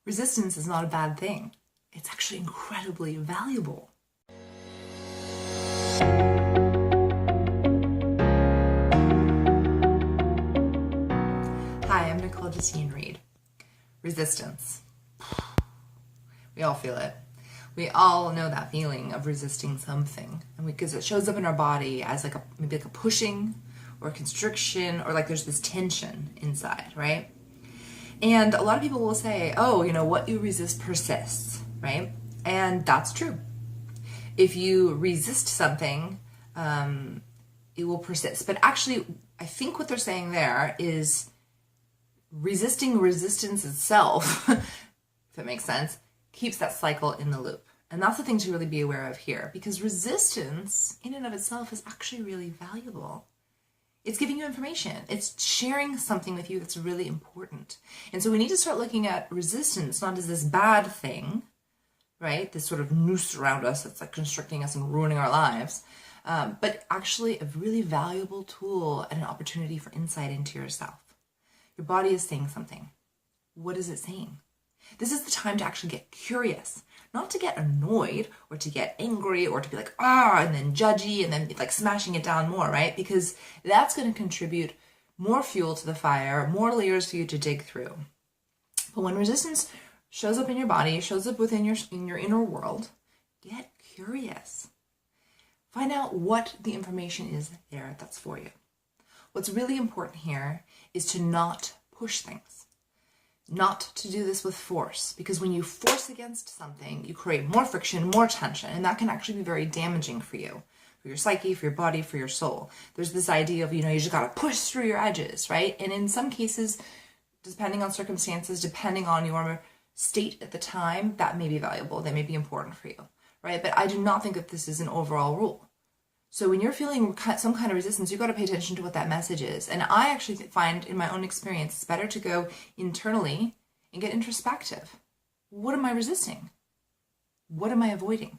Resistance is not a bad thing. It's actually incredibly valuable. Hi, I'm Nicole Justine Reed. Resistance. We all feel it. We all know that feeling of resisting something, and because it shows up in our body as maybe a pushing or a constriction, or like there's this tension inside, right? And a lot of people will say, oh, what you resist persists, right? And that's true. If you resist something, it will persist. But actually, I think what they're saying there is resisting resistance itself, if it makes sense, keeps that cycle in the loop. And that's the thing to really be aware of here, because resistance in and of itself is actually really valuable. It's giving you information. It's sharing something with you that's really important. And so we need to start looking at resistance not as this bad thing, right? This sort of noose around us that's like constricting us and ruining our lives, but actually a really valuable tool and an opportunity for insight into yourself. Your body is saying something. What is it saying? This is the time to actually get curious, not to get annoyed or to get angry or to be like, and then judgy and then like smashing it down more, right? Because that's going to contribute more fuel to the fire, more layers for you to dig through. But when resistance shows up in your body, shows up in your inner world, get curious. Find out what the information is there that's for you. What's really important here is to not push things. Not to do this with force, because when you force against something, you create more friction, more tension, and that can actually be very damaging for you, for your psyche, for your body, for your soul. There's this idea of, you just got to push through your edges, right? And in some cases, depending on circumstances, depending on your state at the time, that may be valuable, that may be important for you, right? But I do not think that this is an overall rule. So when you're feeling some kind of resistance, you've got to pay attention to what that message is. And I actually find in my own experience, it's better to go internally and get introspective. What am I resisting? What am I avoiding?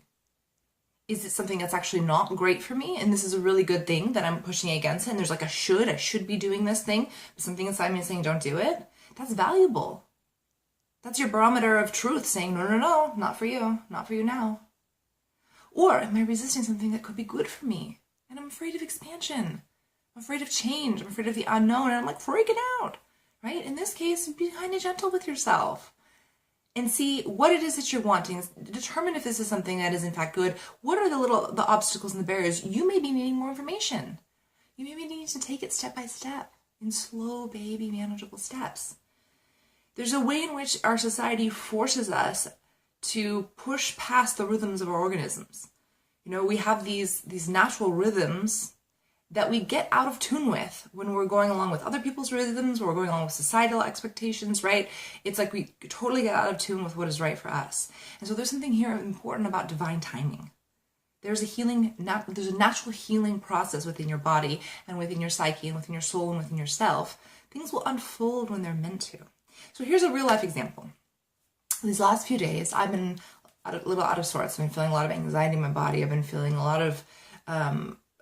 Is it something that's actually not great for me? And this is a really good thing that I'm pushing against it. And there's like I should be doing this thing, but something inside me is saying, don't do it. That's valuable. That's your barometer of truth saying, no, not for you now. Or am I resisting something that could be good for me? And I'm afraid of expansion. I'm afraid of change. I'm afraid of the unknown. And I'm like freaking out, right? In this case, be kind of gentle with yourself and see what it is that you're wanting. Determine if this is something that is in fact good. What are the obstacles and the barriers? You may be needing more information. You may be needing to take it step by step in slow, baby, manageable steps. There's a way in which our society forces us to push past the rhythms of our organisms. We have these natural rhythms that we get out of tune with when we're going along with other people's rhythms, or we're going along with societal expectations, right? It's like we totally get out of tune with what is right for us. And so there's something here important about divine timing. There's a natural healing process within your body and within your psyche and within your soul and within yourself. Things will unfold when they're meant to. So here's a real life example. These last few days, I've been a little out of sorts. I've been feeling a lot of anxiety in my body. I've been feeling a lot of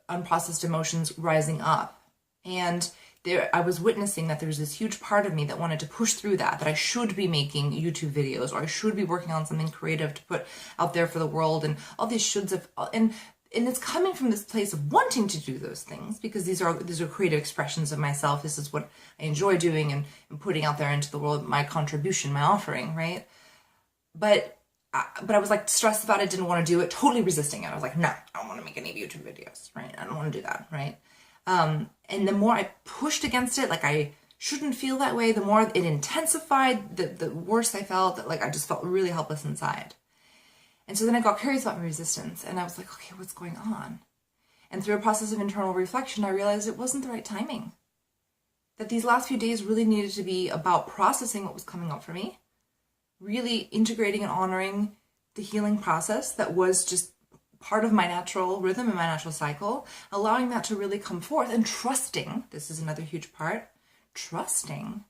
unprocessed emotions rising up. And I was witnessing that there's this huge part of me that wanted to push through that I should be making YouTube videos, or I should be working on something creative to put out there for the world, and all these shoulds of, and it's coming from this place of wanting to do those things, because these are creative expressions of myself. This is what I enjoy doing and putting out there into the world, my contribution, my offering, right? But I was like stressed about it, didn't want to do it, totally resisting it. I was like, no, I don't want to make any YouTube videos, right? I don't want to do that, right? And the more I pushed against it, like I shouldn't feel that way, the more it intensified, the worse I felt, like I just felt really helpless inside. And so then I got curious about my resistance, and I was like, okay, what's going on? And through a process of internal reflection, I realized it wasn't the right timing. That these last few days really needed to be about processing what was coming up for me, really integrating and honoring the healing process that was just part of my natural rhythm and my natural cycle, allowing that to really come forth, and trusting, this is another huge part, trusting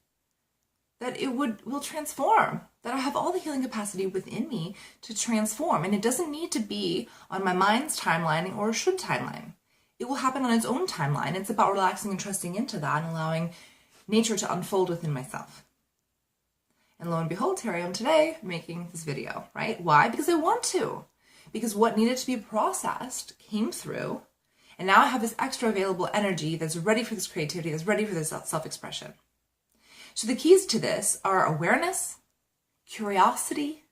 that it will transform, that I have all the healing capacity within me to transform. And it doesn't need to be on my mind's timeline or a should timeline. It will happen on its own timeline. It's about relaxing and trusting into that and allowing nature to unfold within myself. And lo and behold, here I am today making this video, right? Why? Because I want to. Because what needed to be processed came through, and now I have this extra available energy that's ready for this creativity, that's ready for this self-expression. So the keys to this are awareness, curiosity,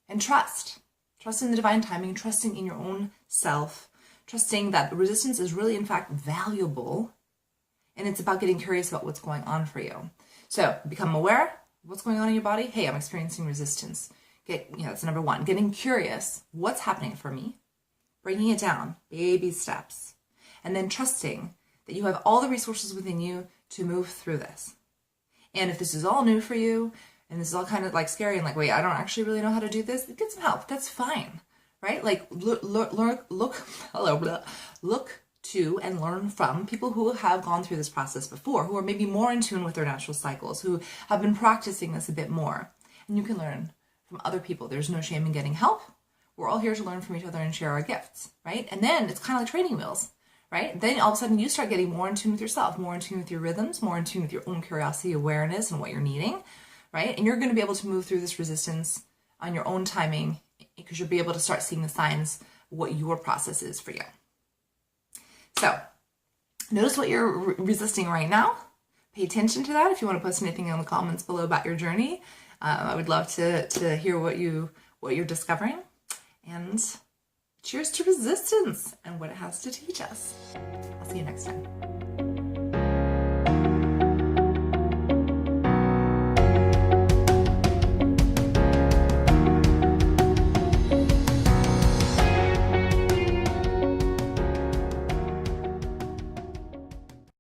and trust. Trust in the divine timing, trusting in your own self, trusting that resistance is really, in fact, valuable, and it's about getting curious about what's going on for you. So become aware of what's going on in your body. Hey, I'm experiencing resistance. That's number one. Getting curious, what's happening for me? Breaking it down, baby steps. And then trusting that you have all the resources within you to move through this. And if this is all new for you, and this is all kind of like scary and like, wait, I don't actually really know how to do this, get some help. That's fine, right? Like look to and learn from people who have gone through this process before, who are maybe more in tune with their natural cycles, who have been practicing this a bit more. And you can learn from other people. There's no shame in getting help. We're all here to learn from each other and share our gifts, right? And then it's kind of like training wheels, right? Then all of a sudden you start getting more in tune with yourself, more in tune with your rhythms, more in tune with your own curiosity, awareness, and what you're needing, right? And you're going to be able to move through this resistance on your own timing, because you'll be able to start seeing the signs of what your process is for you. So notice what you're resisting right now. Pay attention to that. If you want to post anything in the comments below about your journey, I would love to hear what you're discovering. And cheers to resistance and what it has to teach us. I'll see you next time.